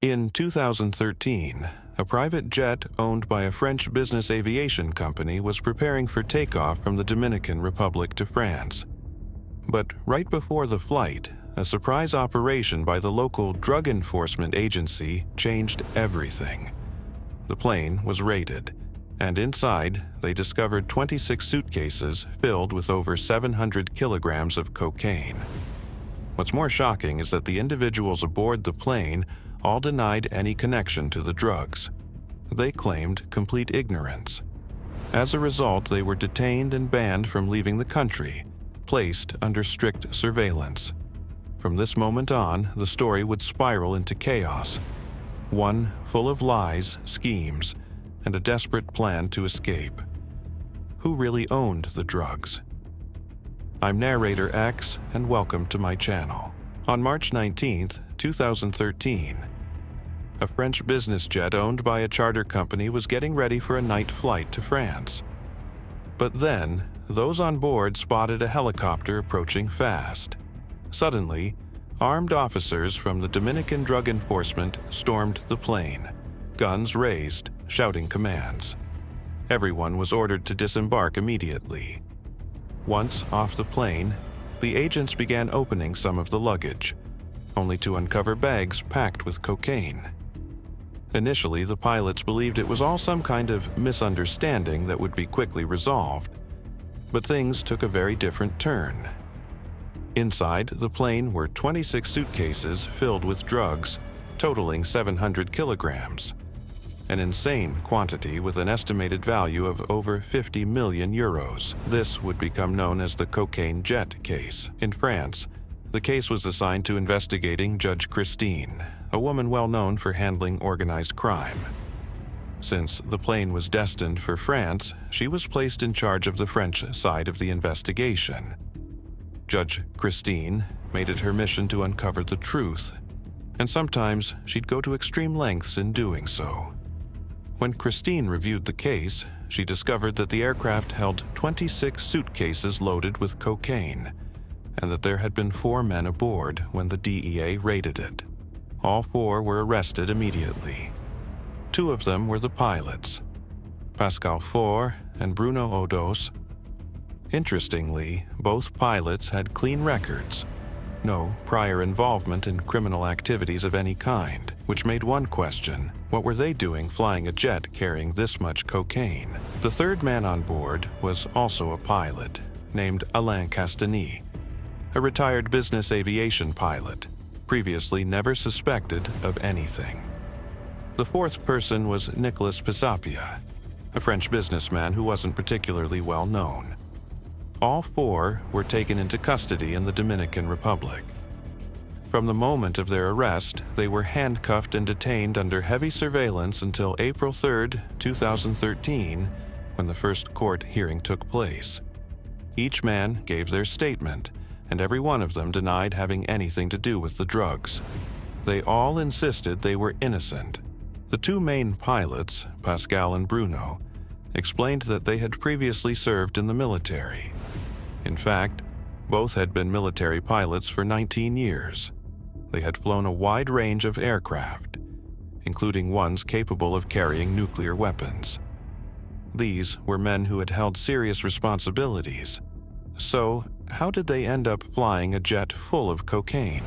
In 2013, a private jet owned by a French business aviation company was preparing for takeoff from the Dominican Republic to France. But right before the flight, a surprise operation by the local drug enforcement agency changed everything. The plane was raided, and inside they discovered 26 suitcases filled with over 700 kilograms of cocaine. What's more shocking is that the individuals aboard the plane all denied any connection to the drugs. They claimed complete ignorance. As a result, they were detained and banned from leaving the country, placed under strict surveillance. From this moment on, the story would spiral into chaos, one full of lies, schemes, and a desperate plan to escape. Who really owned the drugs? I'm Narrator X, and welcome to my channel. On March 19, 2013, a French business jet owned by a charter company was getting ready for a night flight to France. But then, those on board spotted a helicopter approaching fast. Suddenly, armed officers from the Dominican Drug Enforcement stormed the plane, guns raised, shouting commands. Everyone was ordered to disembark immediately. Once off the plane, the agents began opening some of the luggage, only to uncover bags packed with cocaine. Initially, the pilots believed it was all some kind of misunderstanding that would be quickly resolved. But things took a very different turn. Inside the plane were 26 suitcases filled with drugs, totaling 700 kilograms, an insane quantity with an estimated value of over 50 million euros. This would become known as the cocaine jet case. In France, the case was assigned to investigating Judge Christine, a woman well known for handling organized crime. Since the plane was destined for France, she was placed in charge of the French side of the investigation. Judge Christine made it her mission to uncover the truth, and sometimes she'd go to extreme lengths in doing so. When Christine reviewed the case, she discovered that the aircraft held 26 suitcases loaded with cocaine, and that there had been 4 men aboard when the DEA raided it. All 4 were arrested immediately. 2 of them were the pilots, Pascal Faure and Bruno Odos. Interestingly, both pilots had clean records, no prior involvement in criminal activities of any kind, which made one question: what were they doing flying a jet carrying this much cocaine? The 3rd man on board was also a pilot, named Alain Castagny, a retired business aviation pilot, previously never suspected of anything. The 4th person was Nicolas Pisapia, a French businessman who wasn't particularly well known. All 4 were taken into custody in the Dominican Republic. From the moment of their arrest, they were handcuffed and detained under heavy surveillance until April 3, 2013, when the first court hearing took place. Each man gave their statement, and every one of them denied having anything to do with the drugs. They all insisted they were innocent. The 2 main pilots, Pascal and Bruno, explained that they had previously served in the military. In fact, both had been military pilots for 19 years. They had flown a wide range of aircraft, including ones capable of carrying nuclear weapons. These were men who had held serious responsibilities. So, how did they end up flying a jet full of cocaine?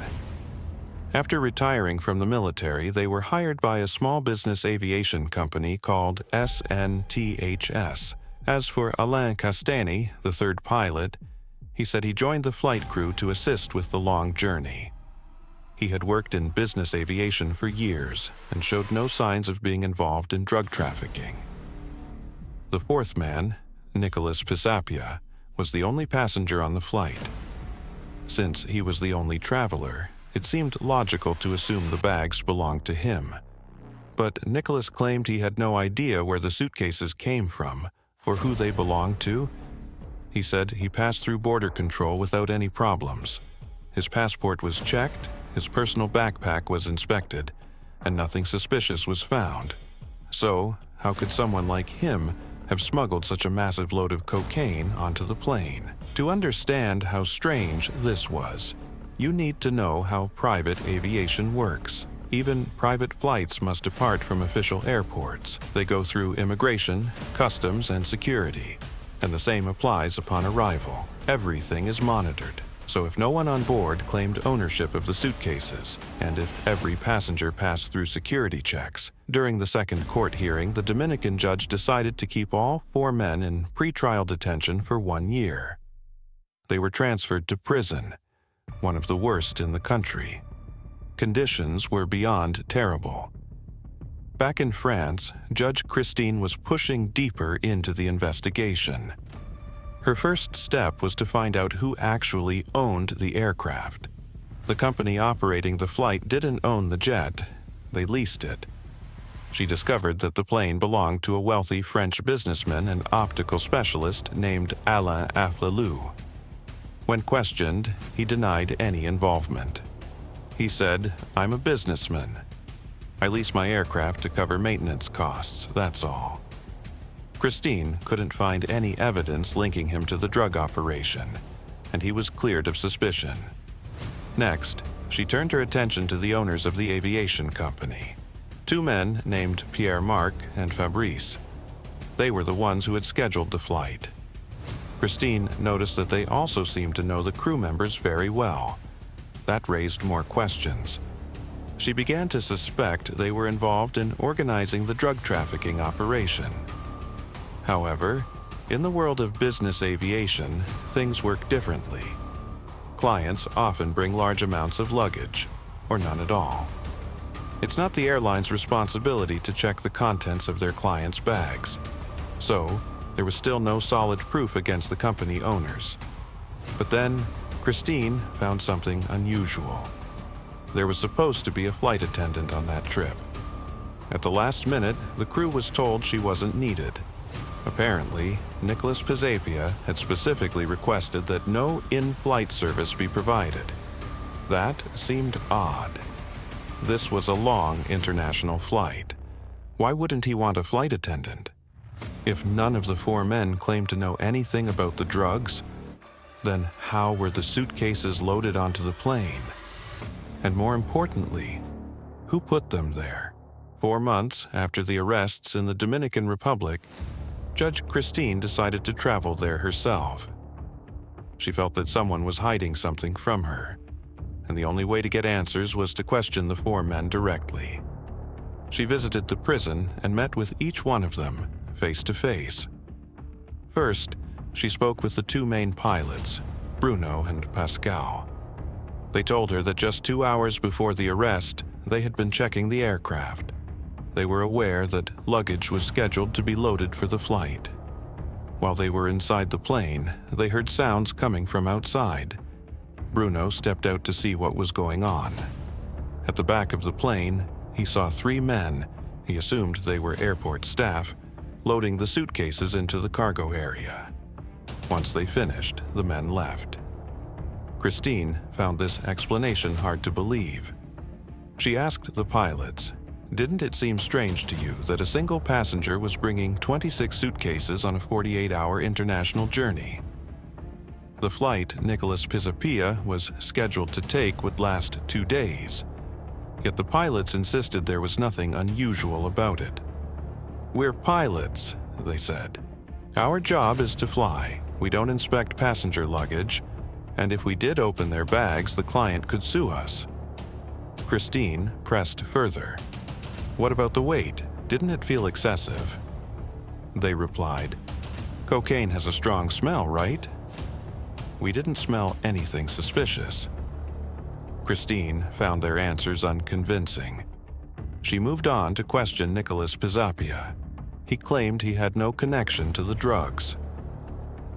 After retiring from the military, they were hired by a small business aviation company called SNTHS. As for Alain Castagny, the 3rd pilot, he said he joined the flight crew to assist with the long journey. He had worked in business aviation for years and showed no signs of being involved in drug trafficking. The 4th man, Nicolas Pisapia, was the only passenger on the flight. Since he was the only traveler, it seemed logical to assume the bags belonged to him. But Nicolas claimed he had no idea where the suitcases came from or who they belonged to. He said he passed through border control without any problems. His passport was checked, his personal backpack was inspected, and nothing suspicious was found. So, how could someone like him have smuggled such a massive load of cocaine onto the plane? To understand how strange this was, you need to know how private aviation works. Even private flights must depart from official airports. They go through immigration, customs, and security. And the same applies upon arrival. Everything is monitored. So if no one on board claimed ownership of the suitcases, and if every passenger passed through security checks, during the second court hearing, the Dominican judge decided to keep all 4 men in pretrial detention for 1 year. They were transferred to prison, one of the worst in the country. Conditions were beyond terrible. Back in France, Judge Christine was pushing deeper into the investigation. Her first step was to find out who actually owned the aircraft. The company operating the flight didn't own the jet, they leased it. She discovered that the plane belonged to a wealthy French businessman and optical specialist named Alain Afflelou. When questioned, he denied any involvement. He said, "I'm a businessman. I lease my aircraft to cover maintenance costs, that's all." Christine couldn't find any evidence linking him to the drug operation, and he was cleared of suspicion. Next, she turned her attention to the owners of the aviation company, 2 men named Pierre-Marc and Fabrice. They were the ones who had scheduled the flight. Christine noticed that they also seemed to know the crew members very well. That raised more questions. She began to suspect they were involved in organizing the drug trafficking operation. However, in the world of business aviation, things work differently. Clients often bring large amounts of luggage, or none at all. It's not the airline's responsibility to check the contents of their clients' bags. So, there was still no solid proof against the company owners. But then, Christine found something unusual. There was supposed to be a flight attendant on that trip. At the last minute, the crew was told she wasn't needed. Apparently, Nicholas Pizzapia had specifically requested that no in-flight service be provided. That seemed odd. This was a long international flight. Why wouldn't he want a flight attendant? If none of the 4 men claimed to know anything about the drugs, then how were the suitcases loaded onto the plane? And more importantly, who put them there? 4 months after the arrests in the Dominican Republic, Judge Christine decided to travel there herself. She felt that someone was hiding something from her, and the only way to get answers was to question the 4 men directly. She visited the prison and met with each one of them, face to face. First, she spoke with the 2 main pilots, Bruno and Pascal. They told her that just 2 hours before the arrest, they had been checking the aircraft. They were aware that luggage was scheduled to be loaded for the flight. While they were inside the plane, they heard sounds coming from outside. Bruno stepped out to see what was going on. At the back of the plane, he saw 3 men, he assumed they were airport staff, loading the suitcases into the cargo area. Once they finished, the men left. Christine found this explanation hard to believe. She asked the pilots, "Didn't it seem strange to you that a single passenger was bringing 26 suitcases on a 48-hour international journey?" The flight Nicholas Pizzapia was scheduled to take would last 2 days. Yet the pilots insisted there was nothing unusual about it. "We're pilots," they said. "Our job is to fly. We don't inspect passenger luggage, and if we did open their bags, the client could sue us." Christine pressed further. "What about the weight? Didn't it feel excessive?" They replied, "Cocaine has a strong smell, right?" "We didn't smell anything suspicious." Christine found their answers unconvincing. She moved on to question Nicholas Pizzapia. He claimed he had no connection to the drugs.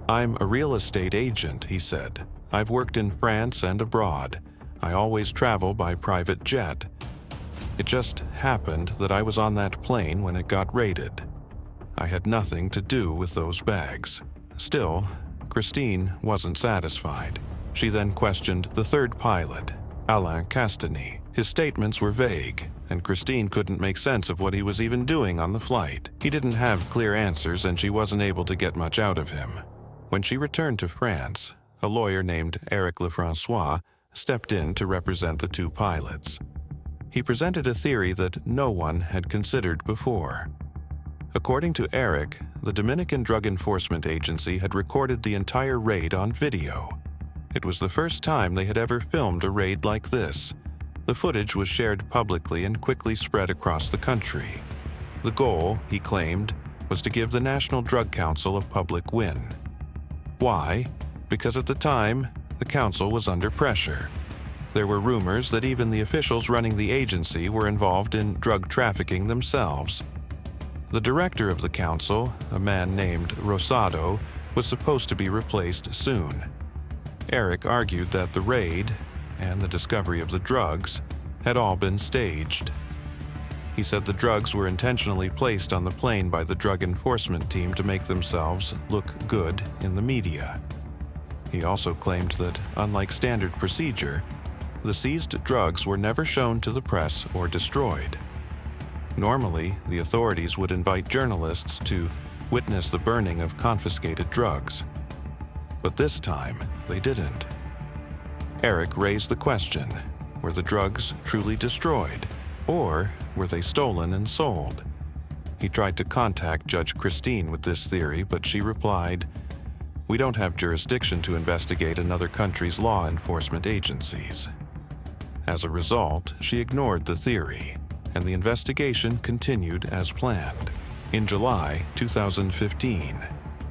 "I'm a real estate agent," he said. "I've worked in France and abroad. I always travel by private jet. It just happened that I was on that plane when it got raided. I had nothing to do with those bags." Still, Christine wasn't satisfied. She then questioned the 3rd pilot, Alain Castagny. His statements were vague, and Christine couldn't make sense of what he was even doing on the flight. He didn't have clear answers, and she wasn't able to get much out of him. When she returned to France, a lawyer named Eric Lefrancois stepped in to represent the 2 pilots. He presented a theory that no one had considered before. According to Eric, the Dominican Drug Enforcement Agency had recorded the entire raid on video. It was the first time they had ever filmed a raid like this. The footage was shared publicly and quickly spread across the country. The goal, he claimed, was to give the National Drug Council a public win. Why? Because at the time, the council was under pressure. There were rumors that even the officials running the agency were involved in drug trafficking themselves. The director of the council, a man named Rosado, was supposed to be replaced soon. Eric argued that the raid, and the discovery of the drugs, had all been staged. He said the drugs were intentionally placed on the plane by the drug enforcement team to make themselves look good in the media. He also claimed that, unlike standard procedure, the seized drugs were never shown to the press or destroyed. Normally, the authorities would invite journalists to witness the burning of confiscated drugs. But this time, they didn't. Eric raised the question, were the drugs truly destroyed, or were they stolen and sold? He tried to contact Judge Christine with this theory, but she replied, "We don't have jurisdiction to investigate another country's law enforcement agencies." As a result, she ignored the theory, and the investigation continued as planned. In July 2015,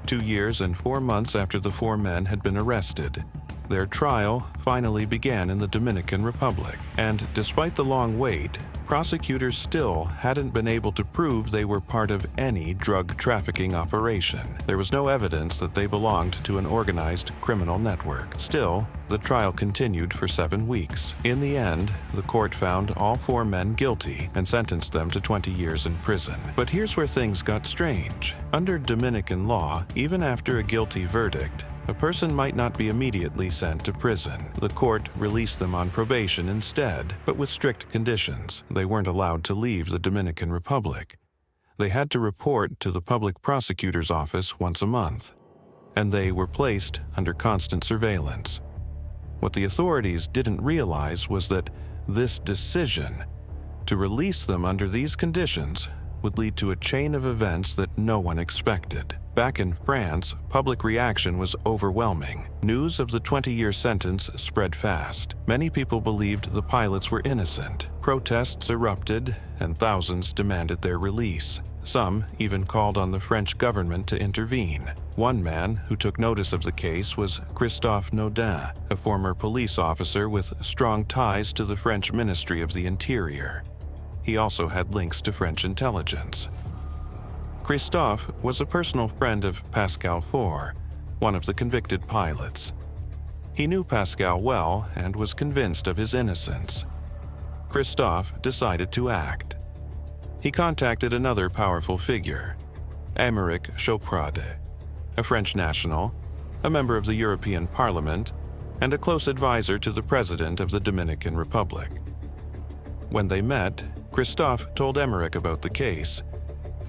2 years and 4 months after the 4 men had been arrested, their trial finally began in the Dominican Republic, and despite the long wait, prosecutors still hadn't been able to prove they were part of any drug trafficking operation. There was no evidence that they belonged to an organized criminal network. Still, the trial continued for 7 weeks. In the end, the court found all 4 men guilty and sentenced them to 20 years in prison. But here's where things got strange. Under Dominican law, even after a guilty verdict, a person might not be immediately sent to prison. The court released them on probation instead, but with strict conditions. They weren't allowed to leave the Dominican Republic. They had to report to the public prosecutor's office once a month, and they were placed under constant surveillance. What the authorities didn't realize was that this decision to release them under these conditions would lead to a chain of events that no one expected. Back in France, public reaction was overwhelming. News of the 20-year sentence spread fast. Many people believed the pilots were innocent. Protests erupted, and thousands demanded their release. Some even called on the French government to intervene. One man who took notice of the case was Christophe Naudin, a former police officer with strong ties to the French Ministry of the Interior. He also had links to French intelligence. Christophe was a personal friend of Pascal Faure, one of the convicted pilots. He knew Pascal well and was convinced of his innocence. Christophe decided to act. He contacted another powerful figure, Aymeric Chauprade, a French national, a member of the European Parliament, and a close advisor to the President of the Dominican Republic. When they met, Christophe told Aymeric about the case.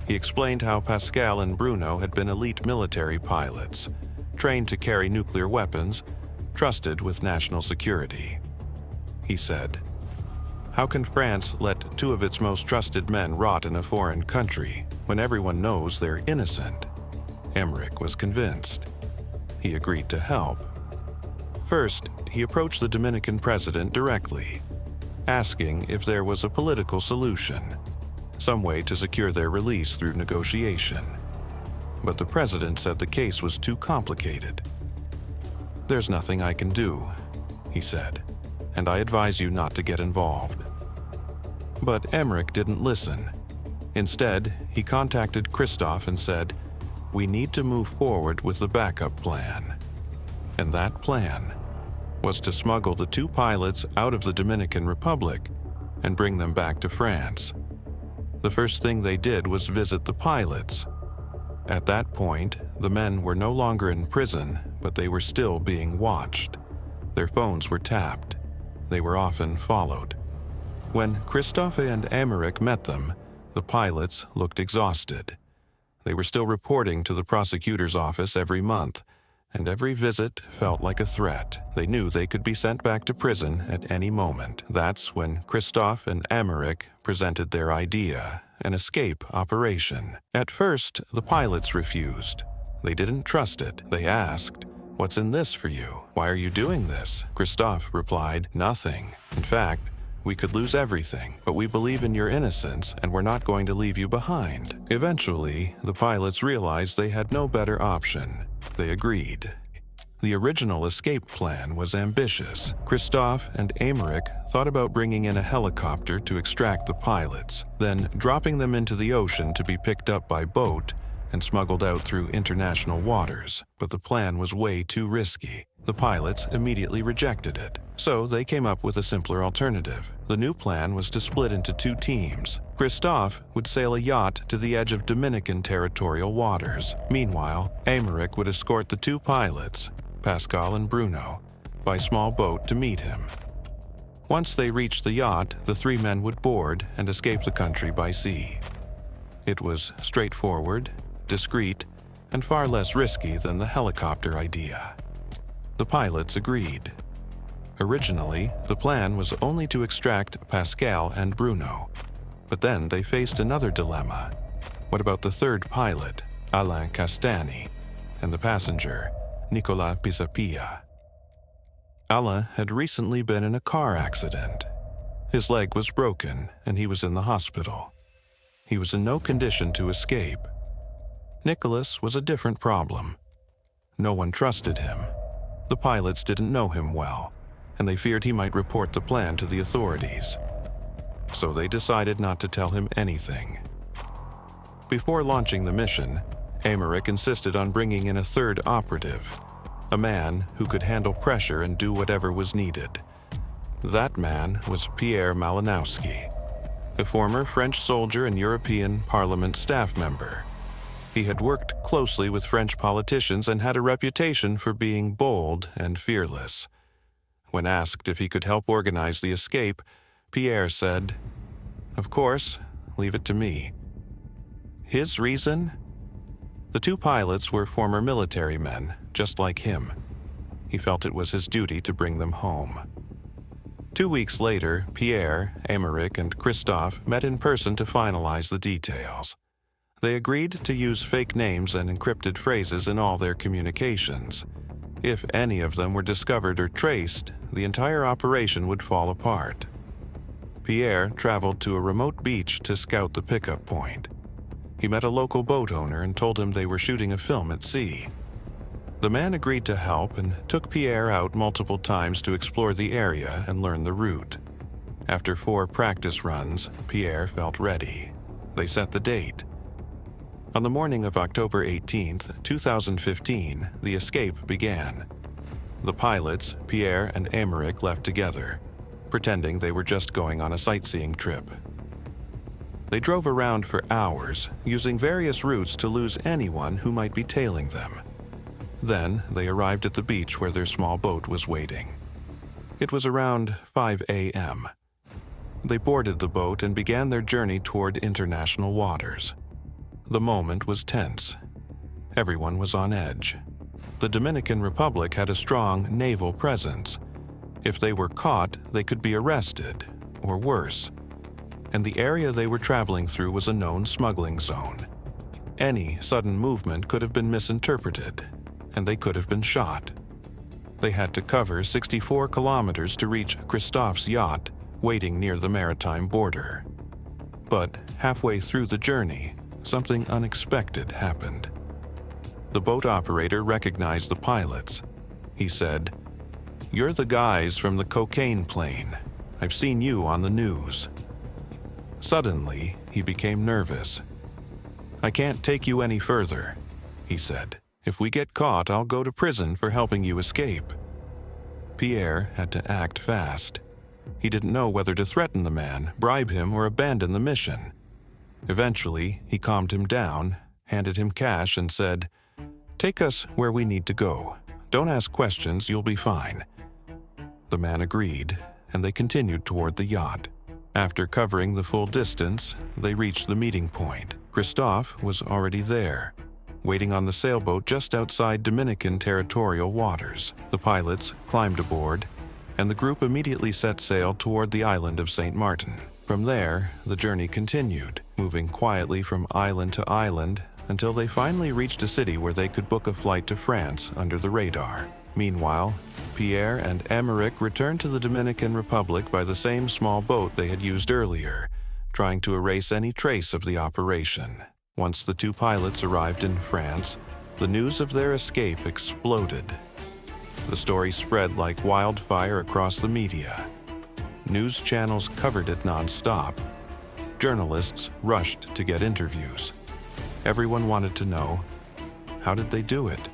He explained how Pascal and Bruno had been elite military pilots, trained to carry nuclear weapons, trusted with national security. He said, "How can France let 2 of its most trusted men rot in a foreign country when everyone knows they're innocent?" Aymeric was convinced. He agreed to help. First, he approached the Dominican president directly, asking if there was a political solution, some way to secure their release through negotiation. But the president said the case was too complicated. "There's nothing I can do," he said, "and I advise you not to get involved." But Aymeric didn't listen. Instead, he contacted Christophe and said, "We need to move forward with the backup plan." And that plan was to smuggle the 2 pilots out of the Dominican Republic and bring them back to France. The first thing they did was visit the pilots. At that point, the men were no longer in prison, but they were still being watched. Their phones were tapped. They were often followed. When Christophe and Aymeric met them, the pilots looked exhausted. They were still reporting to the prosecutor's office every month, and every visit felt like a threat. They knew they could be sent back to prison at any moment. That's when Christophe and Emmerich presented their idea, an escape operation. At first, the pilots refused. They didn't trust it. They asked, "What's in this for you? Why are you doing this?" Christophe replied, "Nothing. In fact, we could lose everything, but we believe in your innocence and we're not going to leave you behind." Eventually, the pilots realized they had no better option. They agreed. The original escape plan was ambitious. Christophe and Emmerich thought about bringing in a helicopter to extract the pilots, then dropping them into the ocean to be picked up by boat and smuggled out through international waters. But the plan was way too risky. The pilots immediately rejected it, so they came up with a simpler alternative. The new plan was to split into two teams. Christophe would sail a yacht to the edge of Dominican territorial waters. Meanwhile, Emmerich would escort the two pilots, Pascal and Bruno, by small boat to meet him. Once they reached the yacht, the three men would board and escape the country by sea. It was straightforward, discreet, and far less risky than the helicopter idea. The pilots agreed. Originally, the plan was only to extract Pascal and Bruno, but then they faced another dilemma. What about the third pilot, Alain Castani, and the passenger, Nicolas Pisapia? Alain had recently been in a car accident. His leg was broken and he was in the hospital. He was in no condition to escape. Nicolas was a different problem. No one trusted him. The pilots didn't know him well, and they feared he might report the plan to the authorities. So they decided not to tell him anything. Before launching the mission, Emmerich insisted on bringing in a third operative, a man who could handle pressure and do whatever was needed. That man was Pierre Malinowski, a former French soldier and European Parliament staff member. He had worked closely with French politicians and had a reputation for being bold and fearless. When asked if he could help organize the escape, Pierre said, "Of course, leave it to me." His reason? The two pilots were former military men, just like him. He felt it was his duty to bring them home. 2 weeks later, Pierre, Emmerich, and Christophe met in person to finalize the details. They agreed to use fake names and encrypted phrases in all their communications. If any of them were discovered or traced, the entire operation would fall apart. Pierre traveled to a remote beach to scout the pickup point. He met a local boat owner and told him they were shooting a film at sea. The man agreed to help and took Pierre out multiple times to explore the area and learn the route. After 4 practice runs, Pierre felt ready. They set the date. On the morning of October 18th, 2015, the escape began. The pilots, Pierre and Emmerich, left together, pretending they were just going on a sightseeing trip. They drove around for hours, using various routes to lose anyone who might be tailing them. Then they arrived at the beach where their small boat was waiting. It was around 5 a.m. They boarded the boat and began their journey toward international waters. The moment was tense. Everyone was on edge. The Dominican Republic had a strong naval presence. If they were caught, they could be arrested, or worse. And the area they were traveling through was a known smuggling zone. Any sudden movement could have been misinterpreted, and they could have been shot. They had to cover 64 kilometers to reach Christophe's yacht, waiting near the maritime border. But halfway through the journey, something unexpected happened. The boat operator recognized the pilots. He said, "You're the guys from the cocaine plane. I've seen you on the news." Suddenly, he became nervous. "I can't take you any further," he said. "If we get caught, I'll go to prison for helping you escape." Pierre had to act fast. He didn't know whether to threaten the man, bribe him, or abandon the mission. Eventually, he calmed him down, handed him cash, and said, "Take us where we need to go. Don't ask questions, you'll be fine." The man agreed, and they continued toward the yacht. After covering the full distance, they reached the meeting point. Christophe was already there. waiting on the sailboat just outside Dominican territorial waters. The pilots climbed aboard, and the group immediately set sail toward the island of St. Martin. From there, the journey continued, moving quietly from island to island until they finally reached a city where they could book a flight to France under the radar. Meanwhile, Pierre and Emeric returned to the Dominican Republic by the same small boat they had used earlier, trying to erase any trace of the operation. Once the two pilots arrived in France, the news of their escape exploded. The story spread like wildfire across the media. News channels covered it non-stop. Journalists rushed to get interviews. Everyone wanted to know, how did they do it?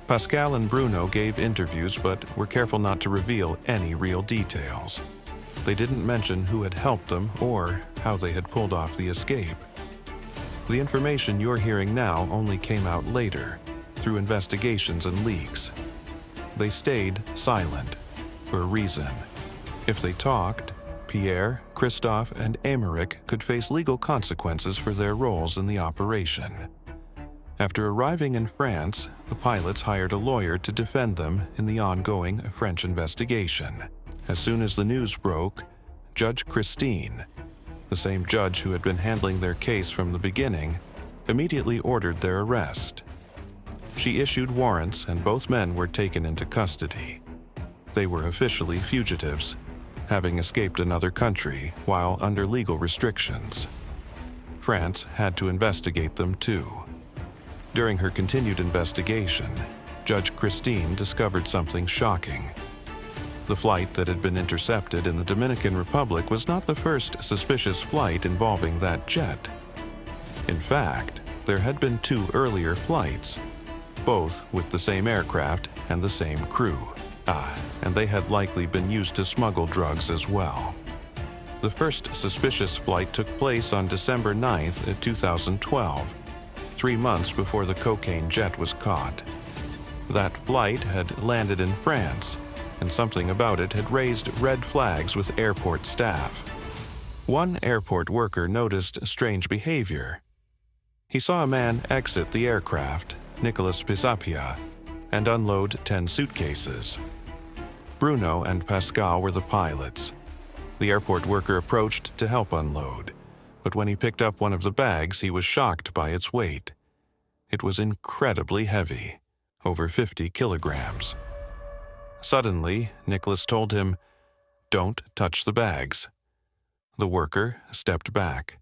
Pascal and Bruno gave interviews but were careful not to reveal any real details. They didn't mention who had helped them or how they had pulled off the escape. The information you're hearing now only came out later, through investigations and leaks. They stayed silent, for a reason. If they talked, Pierre, Christophe, and Emeric could face legal consequences for their roles in the operation. After arriving in France, the pilots hired a lawyer to defend them in the ongoing French investigation. As soon as the news broke, Judge Christine, the same judge who had been handling their case from the beginning, immediately ordered their arrest. She issued warrants and both men were taken into custody. They were officially fugitives, having escaped another country while under legal restrictions. France had to investigate them too. During her continued investigation, Judge Christine discovered something shocking. The flight that had been intercepted in the Dominican Republic was not the first suspicious flight involving that jet. In fact, there had been 2 earlier flights, both with the same aircraft and the same crew. And they had likely been used to smuggle drugs as well. The first suspicious flight took place on December 9th, 2012, 3 months before the cocaine jet was caught. That flight had landed in France, and something about it had raised red flags with airport staff. One airport worker noticed strange behavior. He saw a man exit the aircraft, Nicolas Pisapia, and unload 10 suitcases. Bruno and Pascal were the pilots. The airport worker approached to help unload, but when he picked up one of the bags, he was shocked by its weight. It was incredibly heavy, over 50 kilograms. Suddenly, Nicholas told him, "Don't touch the bags." The worker stepped back.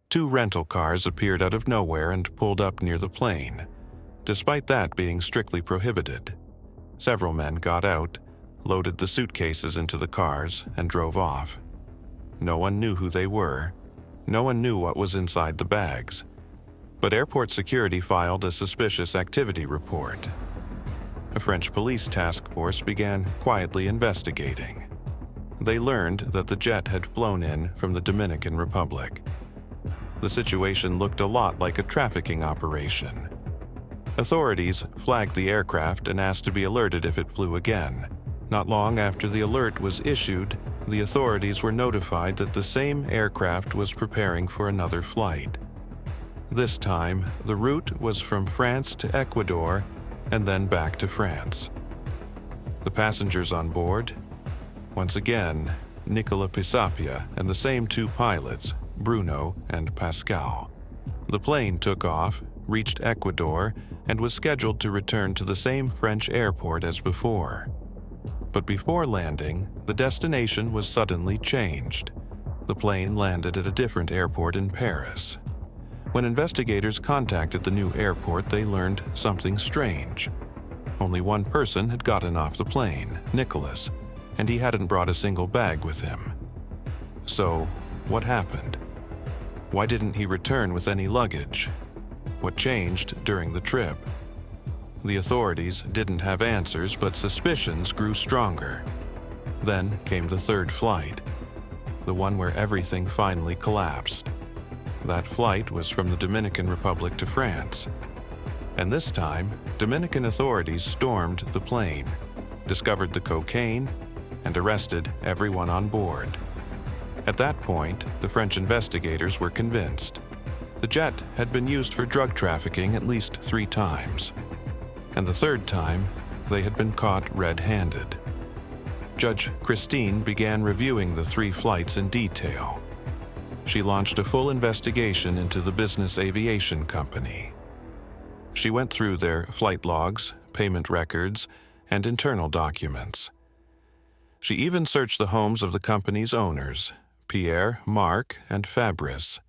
2 rental cars appeared out of nowhere and pulled up near the plane, despite that being strictly prohibited. Several men got out, loaded the suitcases into the cars, and drove off. No one knew who they were. No one knew what was inside the bags. But airport security filed a suspicious activity report. A French police task force began quietly investigating. They learned that the jet had flown in from the Dominican Republic. The situation looked a lot like a trafficking operation. Authorities flagged the aircraft and asked to be alerted if it flew again. Not long after the alert was issued, the authorities were notified that the same aircraft was preparing for another flight. This time, the route was from France to Ecuador and then back to France. The passengers on board? Once again, Nicolas Pisapia and the same 2 pilots, Bruno and Pascal. The plane took off, reached Ecuador, and was scheduled to return to the same French airport as before. But before landing, the destination was suddenly changed. The plane landed at a different airport in Paris. When investigators contacted the new airport, they learned something strange. Only one person had gotten off the plane, Nicholas, and he hadn't brought a single bag with him. So, what happened? Why didn't he return with any luggage? What changed during the trip? The authorities didn't have answers, but suspicions grew stronger. Then came the 3rd flight, the one where everything finally collapsed. That flight was from the Dominican Republic to France. And this time, Dominican authorities stormed the plane, discovered the cocaine, and arrested everyone on board. At that point, the French investigators were convinced. The jet had been used for drug trafficking at least 3 times, and the third time, they had been caught red-handed. Judge Christine began reviewing the 3 flights in detail. She launched a full investigation into the business aviation company. She went through their flight logs, payment records, and internal documents. She even searched the homes of the company's owners, Pierre, Marc, and Fabrice.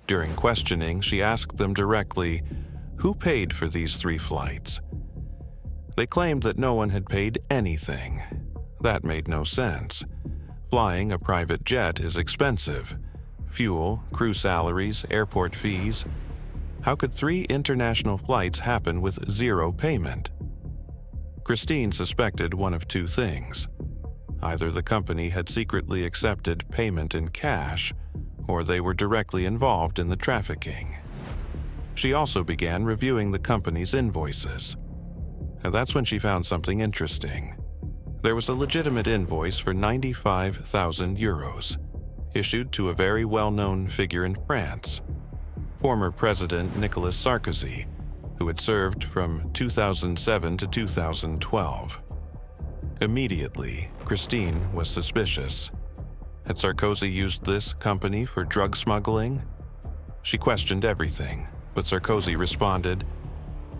During questioning, she asked them directly, who paid for these 3 flights? They claimed that no one had paid anything. That made no sense. Flying a private jet is expensive. Fuel, crew salaries, airport fees. How could 3 international flights happen with 0 payment? Christine suspected one of 2 things. Either the company had secretly accepted payment in cash, or they were directly involved in the trafficking. She also began reviewing the company's invoices. And that's when she found something interesting. There was a legitimate invoice for 95,000 euros, issued to a very well-known figure in France, former President Nicolas Sarkozy, who had served from 2007 to 2012. Immediately, Christine was suspicious. Had Sarkozy used this company for drug smuggling? She questioned everything, but Sarkozy responded,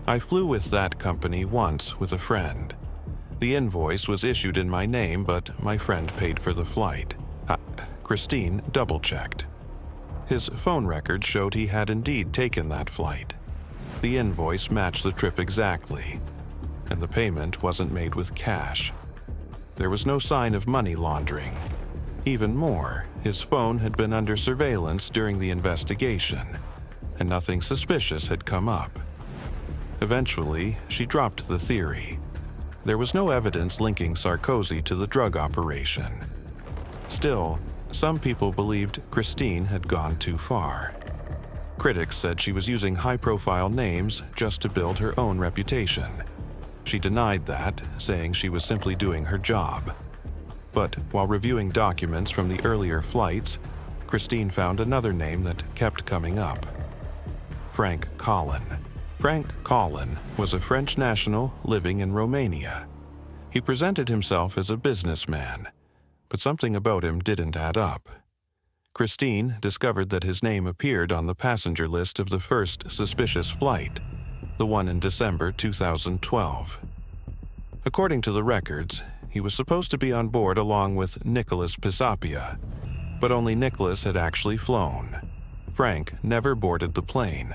"I flew with that company once with a friend. The invoice was issued in my name, but my friend paid for the flight." Christine double-checked. His phone records showed he had indeed taken that flight. The invoice matched the trip exactly, and the payment wasn't made with cash. There was no sign of money laundering. Even more, his phone had been under surveillance during the investigation, and nothing suspicious had come up. Eventually, she dropped the theory. There was no evidence linking Sarkozy to the drug operation. Still, some people believed Christine had gone too far. Critics said she was using high-profile names just to build her own reputation. She denied that, saying she was simply doing her job. But while reviewing documents from the earlier flights, Christine found another name that kept coming up: Frank Collin. Frank Collin was a French national living in Romania. He presented himself as a businessman, but something about him didn't add up. Christine discovered that his name appeared on the passenger list of the first suspicious flight, the one in December 2012. According to the records, he was supposed to be on board along with Nicolas Pisapia, but only Nicolas had actually flown. Frank never boarded the plane.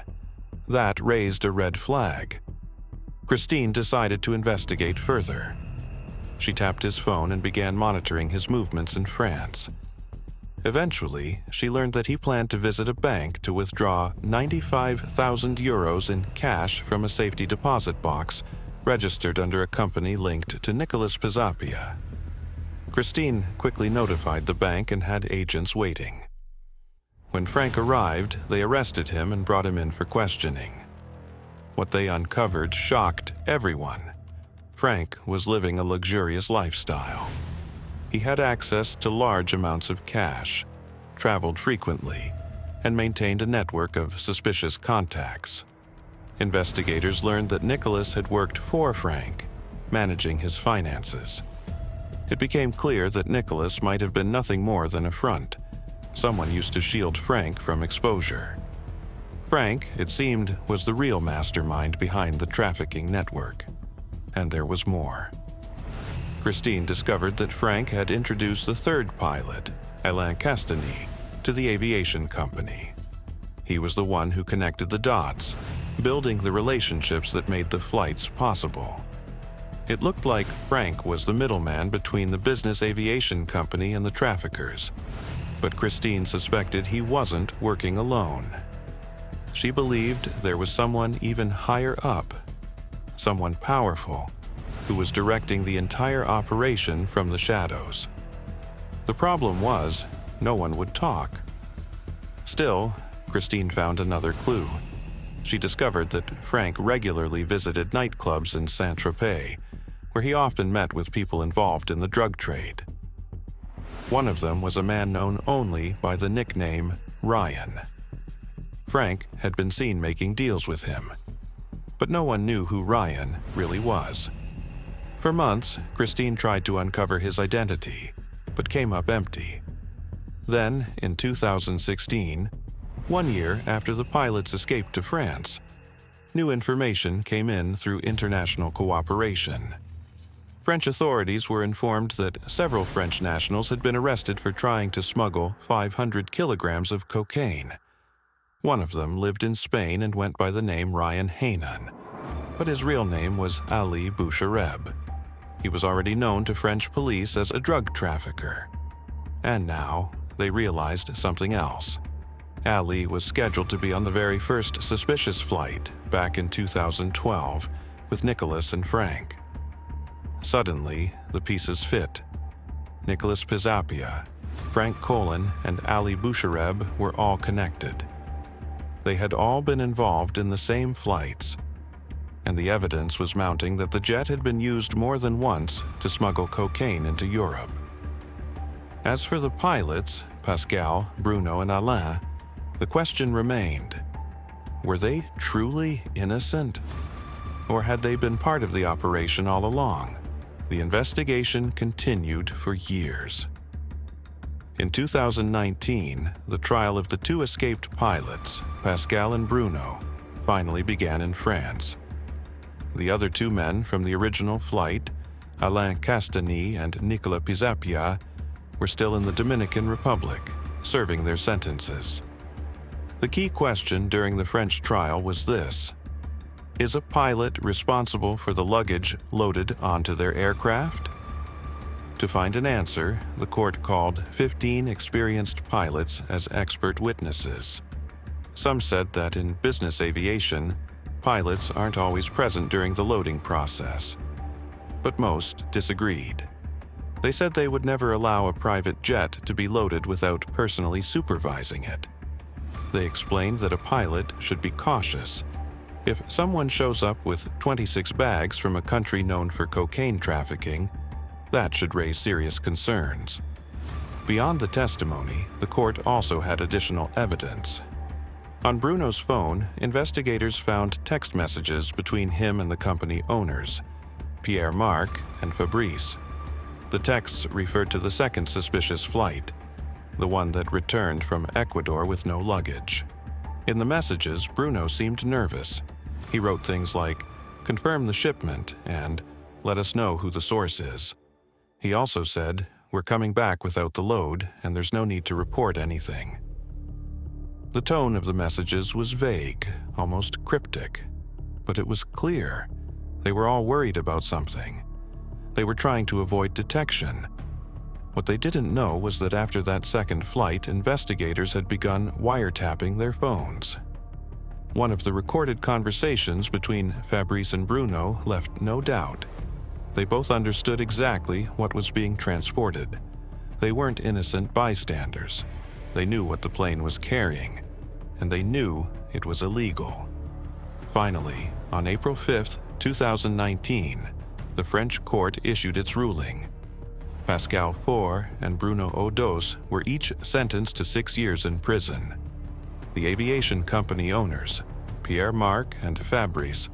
That raised a red flag. Christine decided to investigate further. She tapped his phone and began monitoring his movements in France. Eventually, she learned that he planned to visit a bank to withdraw 95,000 euros in cash from a safety deposit box registered under a company linked to Nicolas Pisapia. Christine quickly notified the bank and had agents waiting. When Frank arrived, they arrested him and brought him in for questioning. What they uncovered shocked everyone. Frank was living a luxurious lifestyle. He had access to large amounts of cash, traveled frequently, and maintained a network of suspicious contacts. Investigators learned that Nicolas had worked for Frank, managing his finances. It became clear that Nicolas might have been nothing more than a front. Someone used to shield Frank from exposure. Frank, it seemed, was the real mastermind behind the trafficking network. And there was more. Christine discovered that Frank had introduced the third pilot, Alain Castagny, to the aviation company. He was the one who connected the dots, building the relationships that made the flights possible. It looked like Frank was the middleman between the business aviation company and the traffickers, but Christine suspected he wasn't working alone. She believed there was someone even higher up, someone powerful, who was directing the entire operation from the shadows. The problem was, no one would talk. Still, Christine found another clue. She discovered that Frank regularly visited nightclubs in Saint-Tropez, where he often met with people involved in the drug trade. One of them was a man known only by the nickname Ryan. Frank had been seen making deals with him. But no one knew who Ryan really was. For months, Christine tried to uncover his identity, but came up empty. Then, in 2016, 1 year after the pilots escaped to France, new information came in through international cooperation. French authorities were informed that several French nationals had been arrested for trying to smuggle 500 kilograms of cocaine. One of them lived in Spain and went by the name Ryan Hainan, but his real name was Ali Bouchareb. He was already known to French police as a drug trafficker. And now, they realized something else. Ali was scheduled to be on the very first suspicious flight back in 2012 with Nicholas and Frank. Suddenly, the pieces fit. Nicholas Pizzapia, Frank Colin, and Ali Bouchareb were all connected. They had all been involved in the same flights, and the evidence was mounting that the jet had been used more than once to smuggle cocaine into Europe. As for the pilots, Pascal, Bruno, and Alain, the question remained: were they truly innocent? Or had they been part of the operation all along? The investigation continued for years. In 2019, the trial of the two escaped pilots, Pascal and Bruno, finally began in France. The other two men from the original flight, Alain Castagny and Nicolas Pizzapia, were still in the Dominican Republic, serving their sentences. The key question during the French trial was this: is a pilot responsible for the luggage loaded onto their aircraft? To find an answer, the court called 15 experienced pilots as expert witnesses. Some said that in business aviation, pilots aren't always present during the loading process. But most disagreed. They said they would never allow a private jet to be loaded without personally supervising it. They explained that a pilot should be cautious. If someone shows up with 26 bags from a country known for cocaine trafficking, that should raise serious concerns. Beyond the testimony, the court also had additional evidence. On Bruno's phone, investigators found text messages between him and the company owners, Pierre-Marc and Fabrice. The texts referred to the second suspicious flight, the one that returned from Ecuador with no luggage. In the messages, Bruno seemed nervous. He wrote things like, "Confirm the shipment," and "Let us know who the source is." He also said, "We're coming back without the load, and there's no need to report anything." The tone of the messages was vague, almost cryptic, but it was clear. They were all worried about something. They were trying to avoid detection. What they didn't know was that after that second flight, investigators had begun wiretapping their phones. One of the recorded conversations between Fabrice and Bruno left no doubt. They both understood exactly what was being transported. They weren't innocent bystanders. They knew what the plane was carrying, and they knew it was illegal. Finally, on April 5, 2019, the French court issued its ruling. Pascal Faure and Bruno Odos were each sentenced to 6 years in prison. The aviation company owners, Pierre-Marc and Fabrice,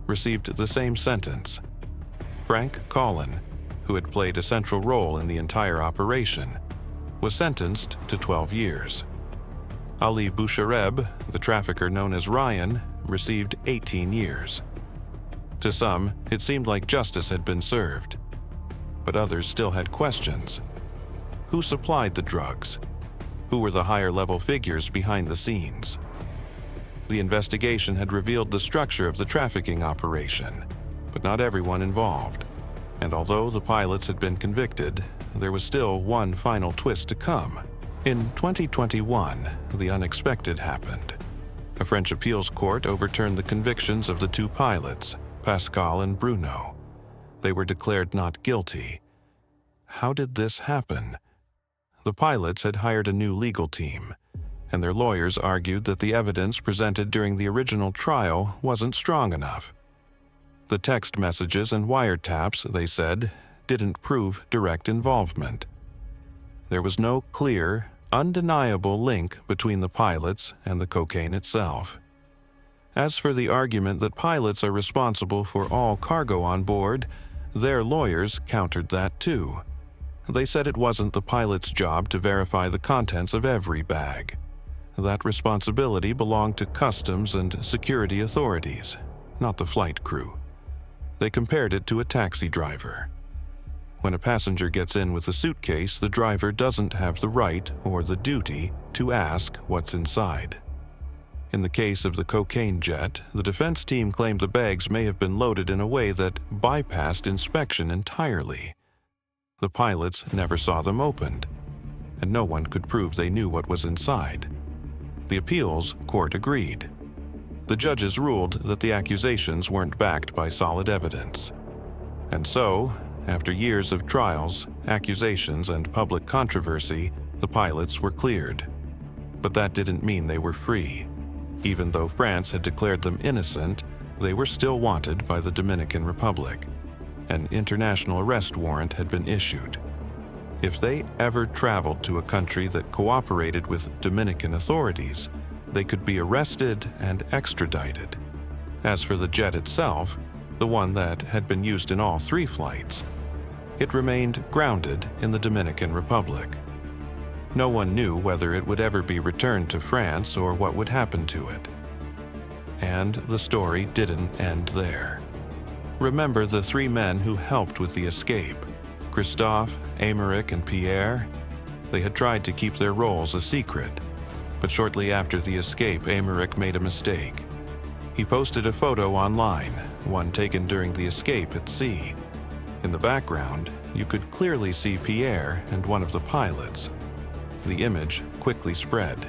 received the same sentence. Frank Colin, who had played a central role in the entire operation, was sentenced to 12 years. Ali Bouchareb, the trafficker known as Ryan, received 18 years. To some, it seemed like justice had been served, but others still had questions. Who supplied the drugs? Who were the higher-level figures behind the scenes? The investigation had revealed the structure of the trafficking operation, but not everyone involved. And although the pilots had been convicted, there was still one final twist to come. In 2021, the unexpected happened. A French appeals court overturned the convictions of the two pilots, Pascal and Bruno. They were declared not guilty. How did this happen? The pilots had hired a new legal team, and their lawyers argued that the evidence presented during the original trial wasn't strong enough. The text messages and wiretaps, they said, didn't prove direct involvement. There was no clear, undeniable link between the pilots and the cocaine itself. As for the argument that pilots are responsible for all cargo on board, their lawyers countered that too. They said it wasn't the pilot's job to verify the contents of every bag. That responsibility belonged to customs and security authorities, not the flight crew. They compared it to a taxi driver. When a passenger gets in with a suitcase, the driver doesn't have the right or the duty to ask what's inside. In the case of the cocaine jet, the defense team claimed the bags may have been loaded in a way that bypassed inspection entirely. The pilots never saw them opened, and no one could prove they knew what was inside. The appeals court agreed. The judges ruled that the accusations weren't backed by solid evidence. And so, after years of trials, accusations, and public controversy, the pilots were cleared. But that didn't mean they were free. Even though France had declared them innocent, they were still wanted by the Dominican Republic. An international arrest warrant had been issued. If they ever traveled to a country that cooperated with Dominican authorities, they could be arrested and extradited. As for the jet itself, the one that had been used in all 3 flights, it remained grounded in the Dominican Republic. No one knew whether it would ever be returned to France or what would happen to it. And the story didn't end there. Remember the 3 men who helped with the escape: Christophe, Aymeric, and Pierre? They had tried to keep their roles a secret, but shortly after the escape, Aymeric made a mistake. He posted a photo online, one taken during the escape at sea. In the background, you could clearly see Pierre and one of the pilots. The image quickly spread.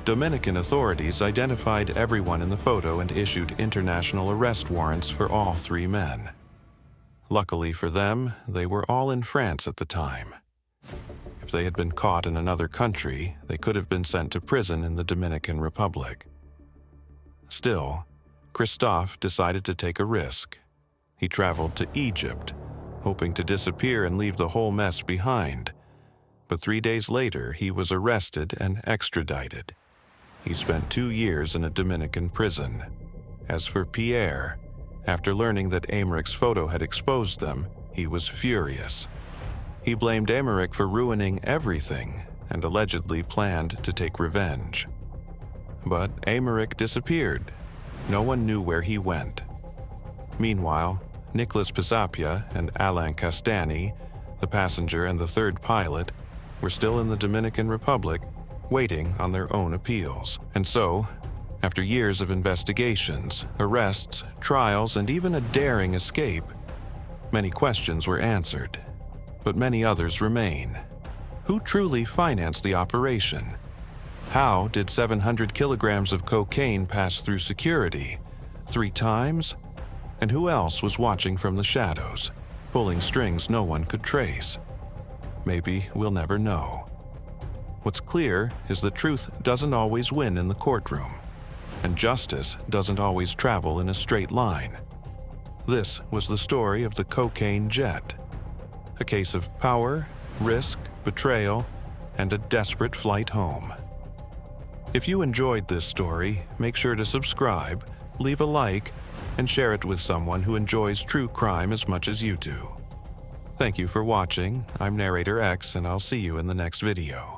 Dominican authorities identified everyone in the photo and issued international arrest warrants for all 3 men. Luckily for them, they were all in France at the time. If they had been caught in another country, they could have been sent to prison in the Dominican Republic. Still, Christophe decided to take a risk. He traveled to Egypt, hoping to disappear and leave the whole mess behind. But 3 days later, he was arrested and extradited. He spent 2 years in a Dominican prison. As for Pierre, after learning that Aymeric's photo had exposed them, he was furious. He blamed Aymeric for ruining everything and allegedly planned to take revenge. But Aymeric disappeared. No one knew where he went. Meanwhile, Nicolas Pisapia and Alain Castani, the passenger and the 3rd pilot, were still in the Dominican Republic, waiting on their own appeals. And so, after years of investigations, arrests, trials, and even a daring escape, many questions were answered, but many others remain. Who truly financed the operation? How did 700 kilograms of cocaine pass through security 3 times? And who else was watching from the shadows, pulling strings no one could trace? Maybe we'll never know. What's clear is that truth doesn't always win in the courtroom, and justice doesn't always travel in a straight line. This was the story of the cocaine jet, a case of power, risk, betrayal, and a desperate flight home. If you enjoyed this story, make sure to subscribe, leave a like, and share it with someone who enjoys true crime as much as you do. Thank you for watching. I'm Narrator X, and I'll see you in the next video.